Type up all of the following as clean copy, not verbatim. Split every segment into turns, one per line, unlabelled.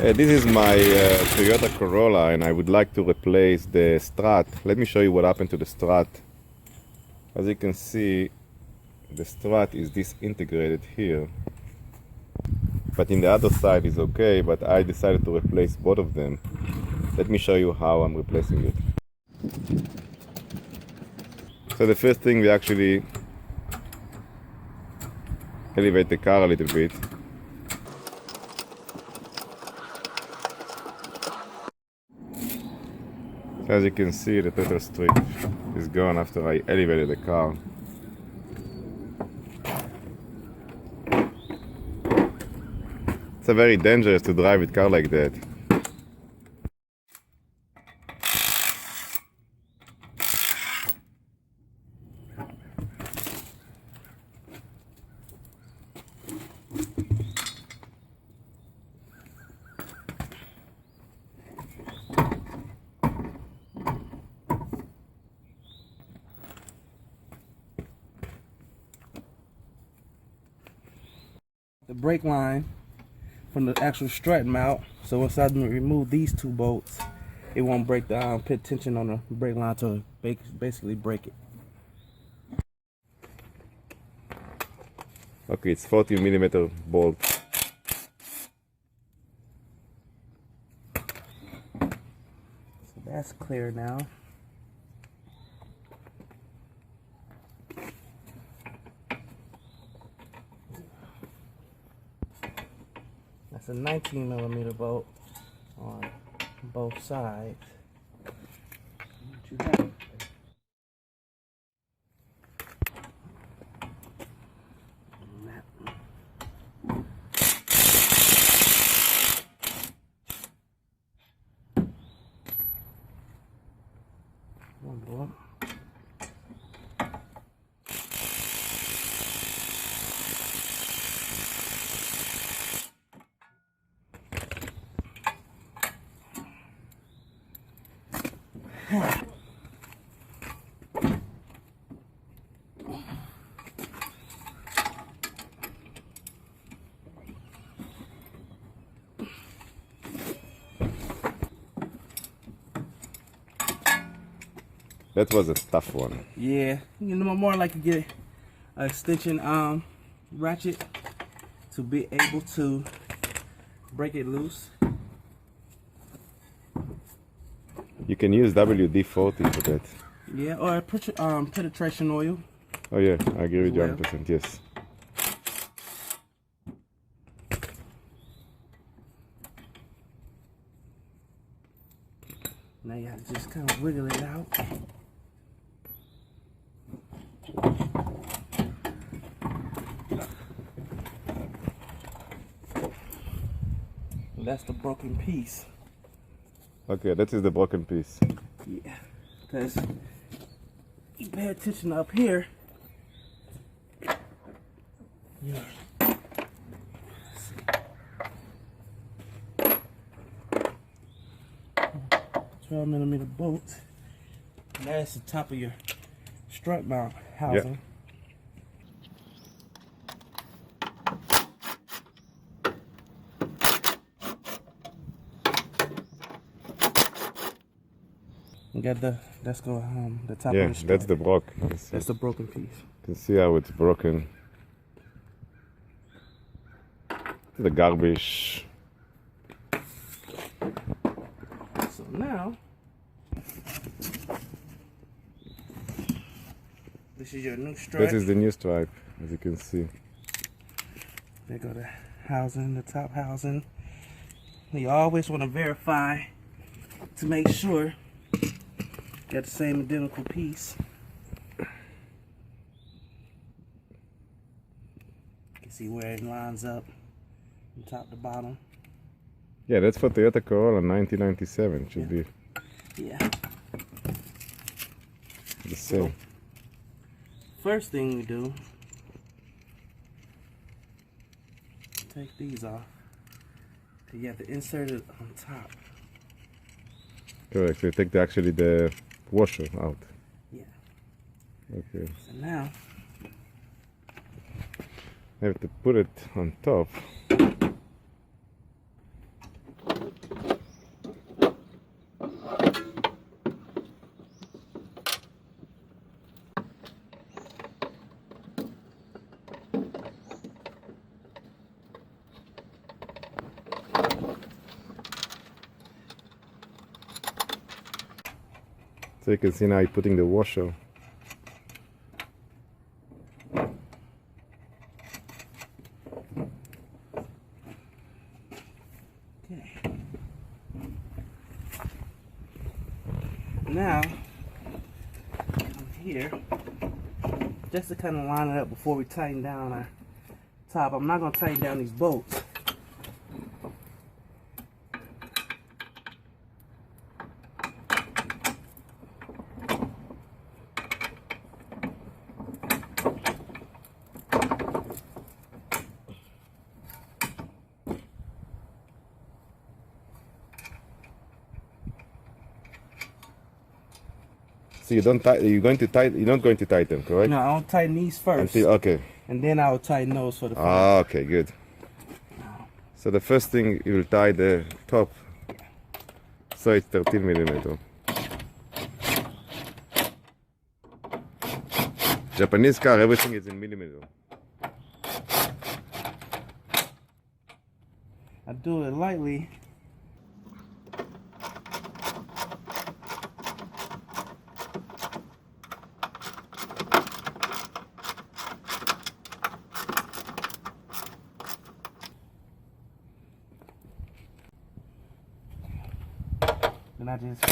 This is my Toyota Corolla, and I would like to replace the strut. Let me show you what happened to the strut. As you can see, the strut is disintegrated here, but in the other side is okay, but I decided to replace both of them. Let me show you how I'm replacing it. So the first thing, we actually elevate the car a little bit. So as you can see, the total strip is gone after I elevated the car. It's very dangerous to drive with car like that.
The brake line from the actual strut mount, so once I remove these two bolts, it won't break the pit tension on the brake line to basically break it.
Okay, it's 40mm bolt.
So that's clear now. That's a 19mm bolt on both sides. What you got? One bolt.
That was a tough one.
Yeah, you know, more like you get an extension ratchet to be able to break it loose.
You can use WD-40 for that.
Yeah, or penetration oil.
Oh yeah, I agree with you
Well.
100%, yes.
Now you have to just kind of wiggle it out. And that's the broken piece.
Okay, that is the broken piece.
Yeah, because you pay attention up here. Yeah. 12mm bolt. And that's the top of your strut mount housing.
Yep.
You got that's the top
Yeah,
of the strut.
that's the broke.
That's the broken piece.
You can see how it's broken. The garbage.
So now, this is your new strut.
That is the new stripe, as you can see.
There go the housing, the top housing. You always want to verify to make sure you got the same identical piece. You can see where it lines up from top to bottom.
Yeah, that's for Toyota Corolla 1997. Should be
Yeah.
the same.
First thing we do, take these off. You have to insert it on top.
Correct. So you take actually the washer out.
Yeah.
Okay.
So now,
I have to put it on top. you can see now you're putting the washer.
Okay. Now, come here, just to kind of line it up before we tighten down our top. I'm not going to tighten down these bolts.
So you don't tighten. You're not going to tighten, correct?
No, I'll tighten these first,
Okay.
and then I'll tighten those for the front.
Ah, okay, good. So the first thing you will tie the top. So it's 13 millimeter. Japanese car, everything is in millimeter.
I do it lightly. And I just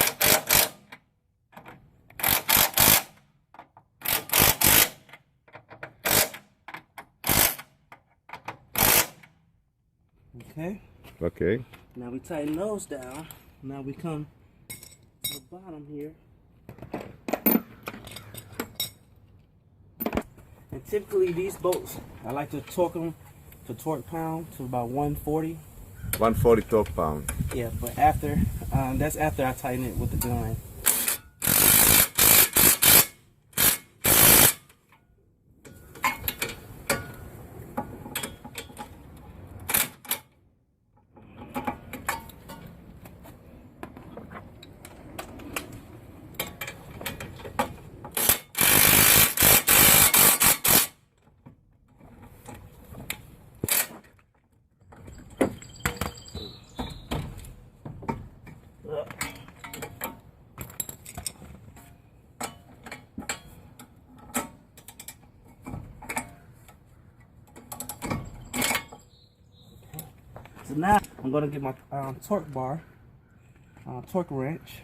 okay.
Okay.
Now we tighten those down. Now we come to the bottom here. And typically these bolts, I like to torque them to torque pound to about 140.
140 torque pound.
Yeah, but after, that's after I tighten it with the gun. So now I'm going to get my torque bar, torque wrench.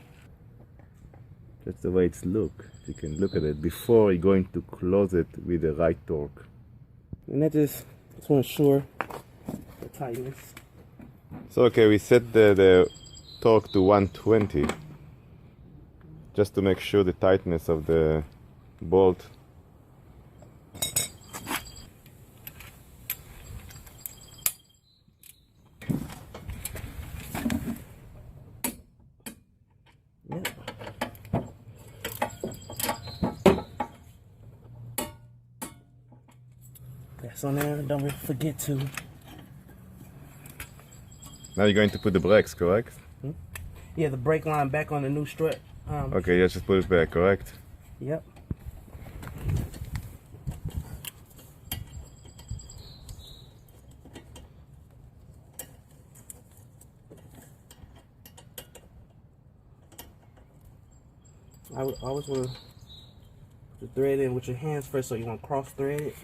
That's the way it's look. You can look at it before you're going to close it with the right torque.
And that just to ensure the tightness.
So okay, we set the torque to 120 just to make sure the tightness of the bolt.
Yep. That's on there. Don't forget to.
Now you're going to put the brakes, correct?
Yeah, the brake line back on the new strut.
Okay, yeah, just put it back, correct?
Yep. I always want to put the thread in with your hands first, so you want to cross thread it.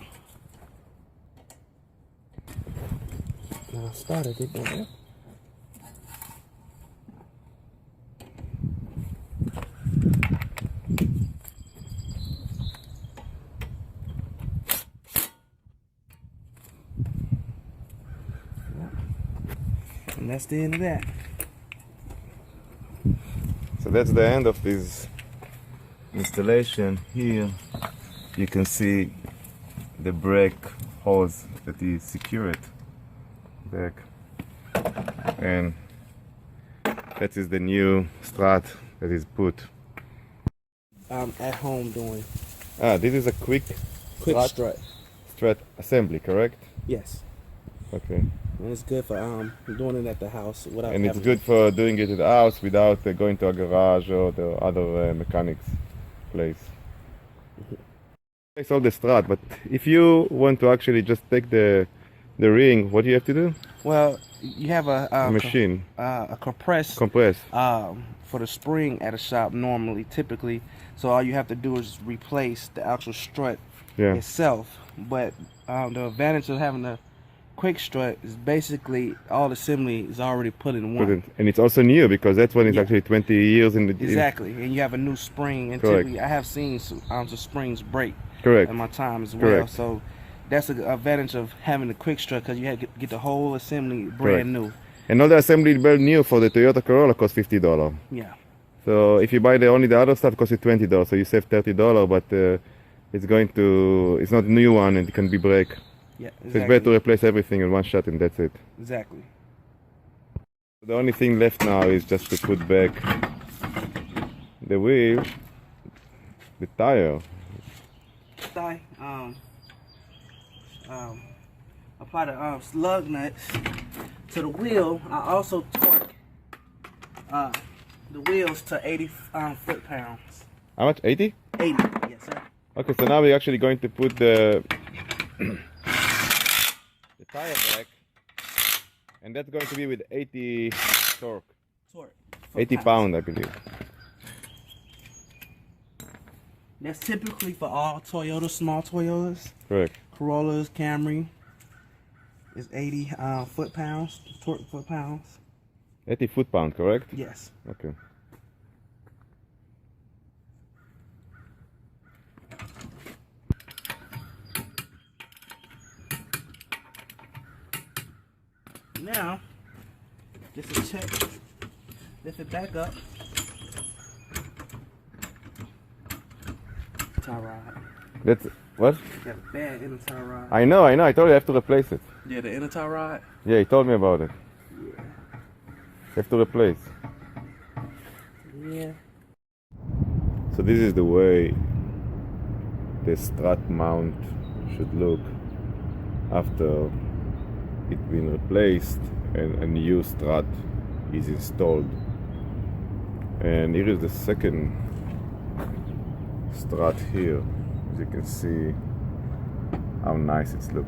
Now I started it, don't And that's the end of that.
So that's the end of this installation. Here you can see the brake hose that is secured back, and that is the new strut that is put.
I'm at home doing
This is a quick
strut.
strut assembly, correct?
Yes.
Okay.
And it's good for doing it at the house without.
And it's
having
good for doing it at the house without going to a garage or the other mechanics place. It's all the strut, but if you want to actually just take the ring, what do you have to do?
Well, you have a
machine
a compress for the spring at a shop normally, typically. So all you have to do is replace the actual strut itself. But the advantage of having a quick strut is basically all assembly is already put in one.
And it's also new because that one is actually 20 years in the...
Exactly, and you have a new spring. And typically I have seen some springs break in my time as well. So that's an advantage of having a quick strut, because you have to get the whole assembly brand new. And
all the assembly brand new for the Toyota Corolla costs $50.
Yeah.
So if you buy only the other stuff, it costs you $20. So you save $30, but it's not a new one and it can be break.
Yeah, exactly.
So it's better to replace everything in one shot and that's it.
Exactly.
The only thing left now is just to put back the wheel, the tire.
Apply the slug nuts to the wheel. I also torque the wheels to 80 foot-pounds.
How much? 80?
80, yes sir.
Okay, so now we're actually going to put the tire back, and that's going to be with 80 torque. 80 pound, I believe.
That's typically for all Toyotas, small Toyotas.
Correct.
Corollas, Camry is 80 foot-pounds, torque foot-pounds.
80 foot-pound, correct?
Yes.
Okay.
Now, just to check, lift it back up. Tie rod.
That's what?
Got a bad inner tie rod.
I know. I told you I have to replace it.
Yeah, the inner tie rod?
Yeah, he told me about it.
Yeah.
You have to replace.
Yeah.
So this is the way the strut mount should look after it's been replaced and a new strut is installed. And here is the second strut here. As you can see how nice it's look.